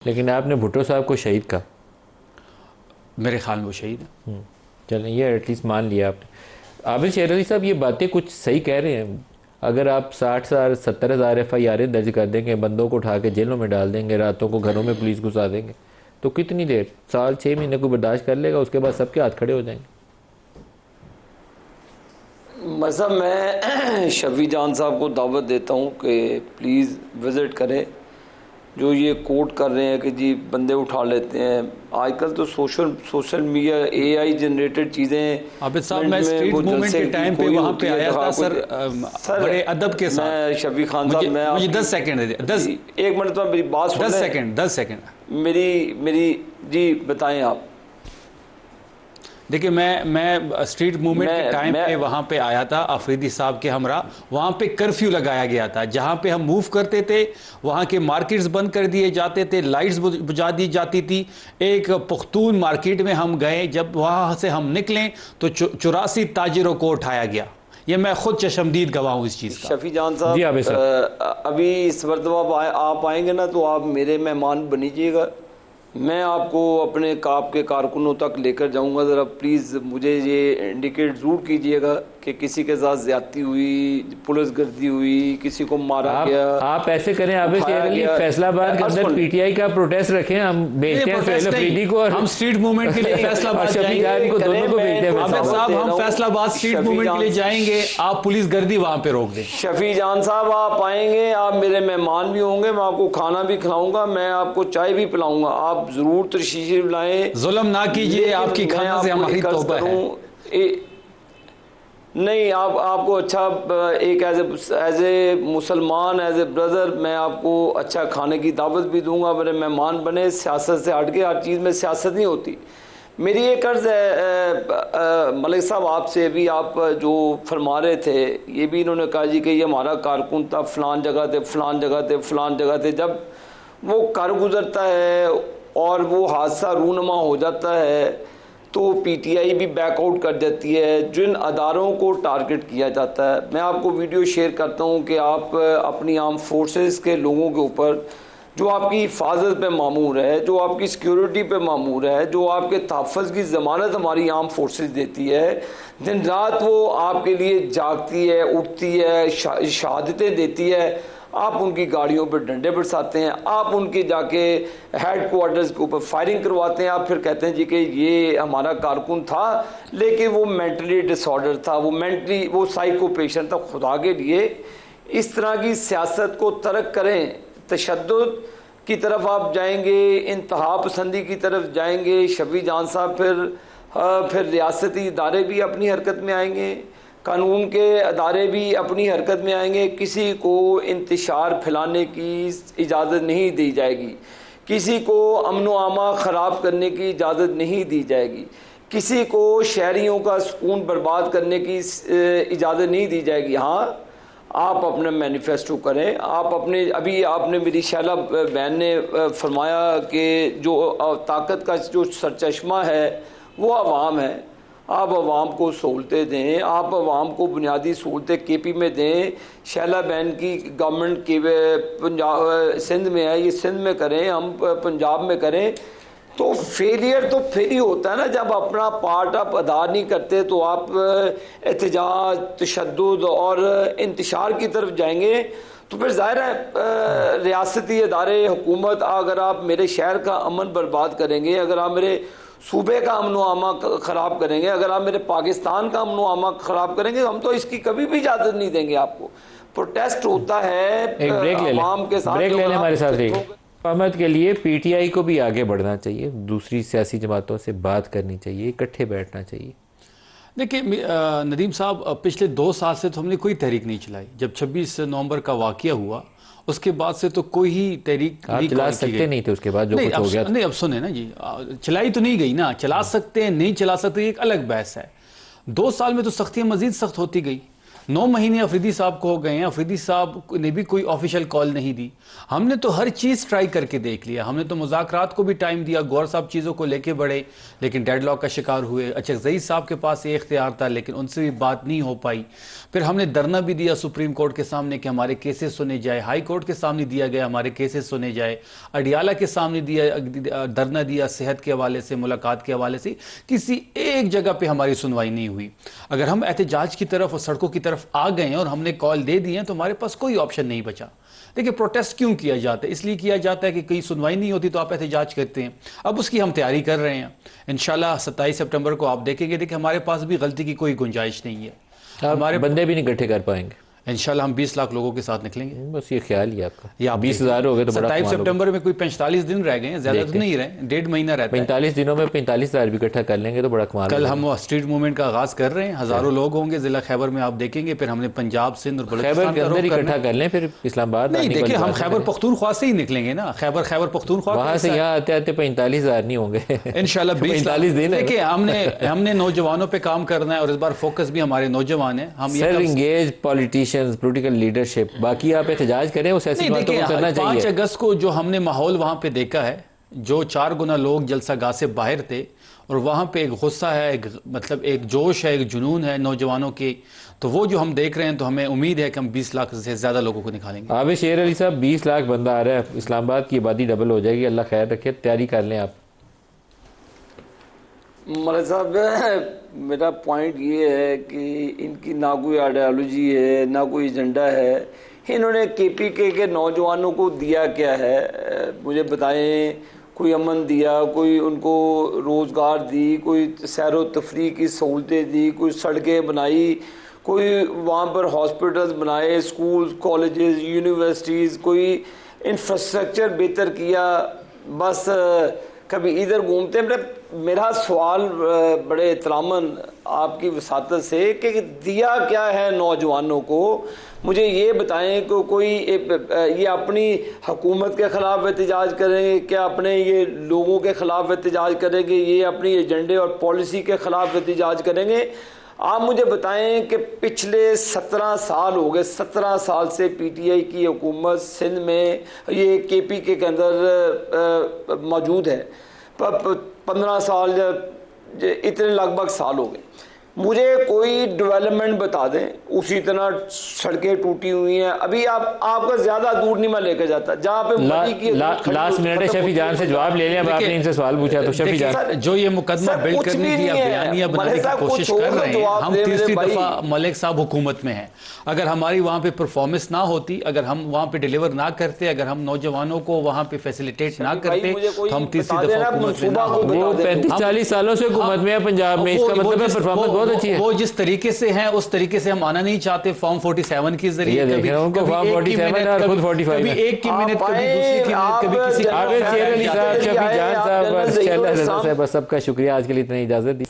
लेकिन आपने भुट्टो साहब को शहीद कहा। मेरे ख्याल में वो शहीद है। चलें, ये एटलीस्ट मान लिया आपने। आबिद शेर अली साहब ये बातें कुछ सही कह रहे हैं। अगर आप 60,000 70,000 FIR दर्ज कर देंगे, बंदों को उठा के जेलों में डाल देंगे, रातों को घरों में पुलिस घुसा देंगे, तो कितनी देर, साल 6 महीने को बर्दाश्त कर लेगा? उसके बाद सबके हाथ खड़े हो जाएंगे। मतलब मैं शफी जान साहब को दावत देता हूँ कि प्लीज़ विज़िट करें। जो ये कोट कर रहे हैं कि जी बंदे उठा लेते हैं, आजकल तो सोशल मीडिया AI जनरेटेड चीज़ें। आबिद साहब, मैं स्ट्रीट मूवमेंट के टाइम पे वहाँ पे आया था सर, बड़े अदब के साथ। मैं शफी खान साहब, मैं मुझे 10 सेकंड दे दे, 1 मिनट तो मेरी बात सुन। 10 सेकंड मेरी जी बताएं आप। देखिए, मैं स्ट्रीट मूवमेंट के टाइम पे वहाँ पे आया था अफरीदी साहब के हमरा। वहाँ पे कर्फ्यू लगाया गया था। जहाँ पे हम मूव करते थे वहाँ के मार्केट्स बंद कर दिए जाते थे, लाइट्स बुझा दी जाती थी। एक पुख्तून मार्केट में हम गए, जब वहाँ से हम निकलें तो 84 ताजिरों को उठाया गया। ये मैं खुद चशमदीद गवाह हूँ इस चीज़ का। शफी जान साहब, अभी इस मरतबा आप आएंगे ना तो आप मेरे मेहमान बनीजिएगा। मैं आपको अपने काप के कारकुनों तक लेकर जाऊंगा। ज़रा प्लीज़ मुझे ये इंडिकेट ज़रूर कीजिएगा कि किसी के साथ ज्यादती हुई, पुलिस गर्दी हुई, किसी को मारा गया। आप ऐसे करें आबिद शेर अली, फैसलाबाद के अंदर PTI का प्रोटेस्ट रखें, हम भेजते हैं सोहेल अफरीदी को और हम स्ट्रीट मूवमेंट के लिए फैसलाबाद जाएंगे। दोनों को भेजते हैं। आबिद साहब, हम फैसलाबाद स्ट्रीट मूवमेंट के लिए जाएंगे, आप पुलिस गर्दी वहां पे रोक दें। शफी जान साहब, आप आएंगे, आप मेरे मेहमान भी होंगे, मैं आपको खाना भी खिलाऊंगा, मैं आपको चाय भी पिलाऊंगा। आप जरूर तशरीफ लाएं, जुल्म ना कीजिए, आपकी खाना से हमारी तौबा है। नहीं, आपको अच्छा एक एज ए मुसलमान, एज ए ब्रदर, मैं आपको अच्छा खाने की दावत भी दूंगा। मेरे मेहमान बने। सियासत से हट के हर चीज़ में सियासत नहीं होती। मेरी एक अर्ज़ है मलिक साहब आपसे, भी आप जो फरमा रहे थे, ये भी इन्होंने कहा जी कि ये हमारा कारकुन था, फलान जगह थे, फलान जगह थे, फलान जगह थे। जब वो कर गुजरता है और वो हादसा रूनमा हो जाता है तो PTI भी बैकआउट कर देती है। जिन अदारों को टारगेट किया जाता है, मैं आपको वीडियो शेयर करता हूं कि आप अपनी आर्म फोर्सेस के लोगों के ऊपर, जो आपकी हिफाजत पे मामूर है, जो आपकी सिक्योरिटी पे मामूर है, जो आपके तहफ़्फ़ुज़ की ज़मानत हमारी आर्म फोर्सेस देती है, दिन रात वो आपके लिए जागती है, उठती है, शहादतें देती है। आप उनकी गाड़ियों पर डंडे बरसाते हैं, आप उनके जाके हेड क्वार्टर्स के ऊपर फायरिंग करवाते हैं। आप फिर कहते हैं जी कि ये हमारा कारकुन था लेकिन वो मेंटली डिसऑर्डर था, वो साइको पेशेंट था। खुदा के लिए इस तरह की सियासत को तर्क करें। तशद्दुद की तरफ आप जाएंगे, इंतहा पसंदी की तरफ जाएंगे, शफी जान साहब, फिर रियासती इदारे भी अपनी हरकत में आएंगे, कानून के अदारे भी अपनी हरकत में आएंगे। किसी को इंतशार फैलाने की इजाज़त नहीं दी जाएगी, किसी को अमन व अमा ख़राब करने की इजाज़त नहीं दी जाएगी, किसी को शहरियों का सुकून बर्बाद करने की इजाज़त नहीं दी जाएगी। हाँ, आप अपना मैनिफेस्टो करें। आप अपने, अभी आपने मेरी शैला बहन ने फरमाया कि जो ताकत का जो सरचश्मा है वो अवाम है। आप अवाम को सहूलतें दें, आप अवाम को बुनियादी सहूलतें KP में दें। शैला बहन की गवर्नमेंट के पंजाब सिंध में है, ये सिंध में करें, हम पंजाब में करें। तो फेलियर तो फिर ही होता है ना, जब अपना पार्ट आप अदा नहीं करते तो आप एहतजाज, तशद्दुद और इंतशार की तरफ जाएंगे। तो फिर जाहिर है रियासती इदारे, हुकूमत, अगर आप मेरे शहर का अमन बर्बाद करेंगे, अगर आप मेरे सूबे का अमन व अमा ख़राब करेंगे, अगर आप मेरे पाकिस्तान का अमन व अमा ख़राब करेंगे, हम तो इसकी कभी भी इजाज़त नहीं देंगे आपको। प्रोटेस्ट होता है अवाम के साथ। ब्रेक ले लें हमारे साथ। अहमद के लिए PTI को भी आगे बढ़ना चाहिए, दूसरी सियासी जमातों से बात करनी चाहिए, इकट्ठे बैठना चाहिए। देखिए नदीम साहब, पिछले 2 साल से तो हमने कोई तहरीक नहीं चलाई। जब 26 नवंबर का वाक़या हुआ उसके बाद से तो कोई ही तहरीक आप चला सकते नहीं थे उसके बाद जो कुछ हो गया। नहीं, अब सुने ना जी, चलाई तो नहीं गई ना। चला सकते हैं, नहीं चला सकते, एक अलग बहस है। 2 साल में तो सख्तियाँ मजीद सख्त होती गई। 9 महीने अफरीदी साहब को हो गए हैं, अफरीदी साहब ने भी कोई ऑफिशियल कॉल नहीं दी। हमने तो हर चीज़ ट्राई करके देख लिया, हमने तो मुज़ाकरात को भी टाइम दिया, गौर साहब चीज़ों को लेके बढ़े लेकिन डेडलॉक का शिकार हुए। अच्छा, ज़ईद साहब के पास ये इख्तियार था लेकिन उनसे भी बात नहीं हो पाई। फिर हमने धरना भी दिया सुप्रीम कोर्ट के सामने कि हमारे केसेस सुने जाए, हाई कोर्ट के सामने दिया गया हमारे केसेस सुने जाए, अडियाला के सामने दिया धरना दिया, सेहत के हवाले से, मुलाकात के हवाले से, किसी एक जगह पे हमारी सुनवाई नहीं हुई। अगर हम एहतजाज की तरफ और सड़कों की तरफ आ गए हैं और हमने कॉल दे दी है तो हमारे पास कोई ऑप्शन नहीं बचा। देखिए, प्रोटेस्ट क्यों किया जाता है? इसलिए किया जाता है कि कहीं सुनवाई नहीं होती तो आप एहतजाज करते हैं। अब उसकी हम तैयारी कर रहे हैं, इंशाल्लाह 27 सितंबर को आप देखेंगे। देखिए, हमारे पास भी गलती की कोई गुंजाइश नहीं है, हमारे बंदे भी नहीं इकट्ठे कर पाएंगे। इंशाल्लाह हम 20 लाख लोगों के साथ निकलेंगे। बस ये ख्याल ही आपका, या 20,000 हो गए तो बड़ा 27 सितंबर में कोई 45 दिन रह गए हैं, ज्यादा तो नहीं रहे, 1.5 महीना रहता है। 45 दिनों में 45,000 भी इकट्ठा कर लेंगे तो बड़ा कमाल। कल हम स्ट्रीट मूवमेंट का आगाज कर रहे हैं, हजारों लोग होंगे जिला खैबर में, आप देखेंगे। फिर हमने पंजाब, सिंध और खैबर के अंदर इकट्ठा कर लें, फिर इस्लामाबाद नहीं। देखिए, हम खैबर पख्तूनख्वा से ही निकलेंगे ना, खैबर पख्तूनख्वा वहां से यहाँ आते आते 45,000 नहीं होंगे इंशाल्लाह। 45 दिन। देखिए, हमने नौजवानों पे काम करना है और इस बार फोकस भी हमारे नौजवान है। हम sir engage politicians, political leadership, बाकी आप एहतजाज करें, उस ऐसी बातों को करना चाहिए। 5 अगस्त को जो हमने माहौल वहां पे देखा है, जो 4 गुना लोग जलसा गाह से बाहर थे और वहां पे एक गुस्सा है, मतलब एक जोश है, एक जुनून है नौजवानों की, तो वो जो हम देख रहे हैं, तो हमें उम्मीद है कि हम 20 लाख से ज्यादा लोगों को निकालेंगे। आबिद शेर अली साहब, 20 लाख बंदा आ रहा है, इस्लामाबाद की आबादी डबल हो जाएगी, अल्लाह खैर रखे, तैयारी कर लें आप। मलिक साहब, मेरा पॉइंट ये है कि इनकी ना कोई आइडियोलॉजी है, ना कोई एजेंडा है। इन्होंने KPK के नौजवानों को दिया क्या है, मुझे बताएं। कोई अमन दिया, कोई उनको रोज़गार दी, कोई सैर व तफरीह की सहूलतें दी, कोई सड़कें बनाई, कोई वहाँ पर हॉस्पिटल्स बनाए, स्कूल्स, कॉलेजेस, यूनिवर्सिटीज़, कोई इंफ्रास्ट्रक्चर बेहतर किया। बस कभी इधर घूमते। मेरा सवाल बड़े एहतरामन आपकी वसातत से कि दिया क्या है नौजवानों को, मुझे ये बताएं कि कोई ये अपनी हुकूमत के ख़िलाफ़ एहतजाज करेंगे क्या, अपने ये लोगों के ख़िलाफ़ एहतजाज करेंगे, ये अपनी एजेंडे और पॉलिसी के ख़िलाफ़ एहतजाज करेंगे? आप मुझे बताएं कि पिछले 17 साल हो गए, 17 साल से PTI की हुकूमत सिंध में ये KPK के अंदर मौजूद है। 15 साल इतने लगभग साल हो गए। मुझे कोई डेवलपमेंट बता दें, उसी तरह सड़कें टूटी हुई हैं। अभी आपका ज्यादा दूर नहीं मैं लेकर जाता, जहाँ पे लास्ट मिनट है, शफी जान से जवाब ले लिया। आपने इनसे सवाल पूछा तो शफी जान जो ये मुकदमा बिल्ड करने की बयानिया बनाने की कोशिश कर रहे हैं, हम तीसरी दफा मलिक साहब हुकूमत में हैं। अगर हमारी वहाँ पे परफॉर्मेंस ना होती, अगर हम वहाँ पे डिलीवर ना करते, अगर हम नौजवानों को वहाँ पे फैसिलिटेट ना करते, तो हम तीसरी दफा हुकूमत में ना होते। वो 35-40 सालों से हुकूमत में है पंजाब में, इसका मतलब है परफॉर्मेंस बहुत अच्छी है। वो जिस तरीके से हैं उस तरीके से हम आना नहीं चाहते। फॉर्म 47 के जरिए कभी उनको फॉर्म 47 और खुद 45 कभी एक की मिनट, कभी दूसरी की मिनट, कभी किसी आबिद शेर अली साहब, शफी जान साहब, सबका शुक्रिया। आज के लिए इतनी इजाजत दी।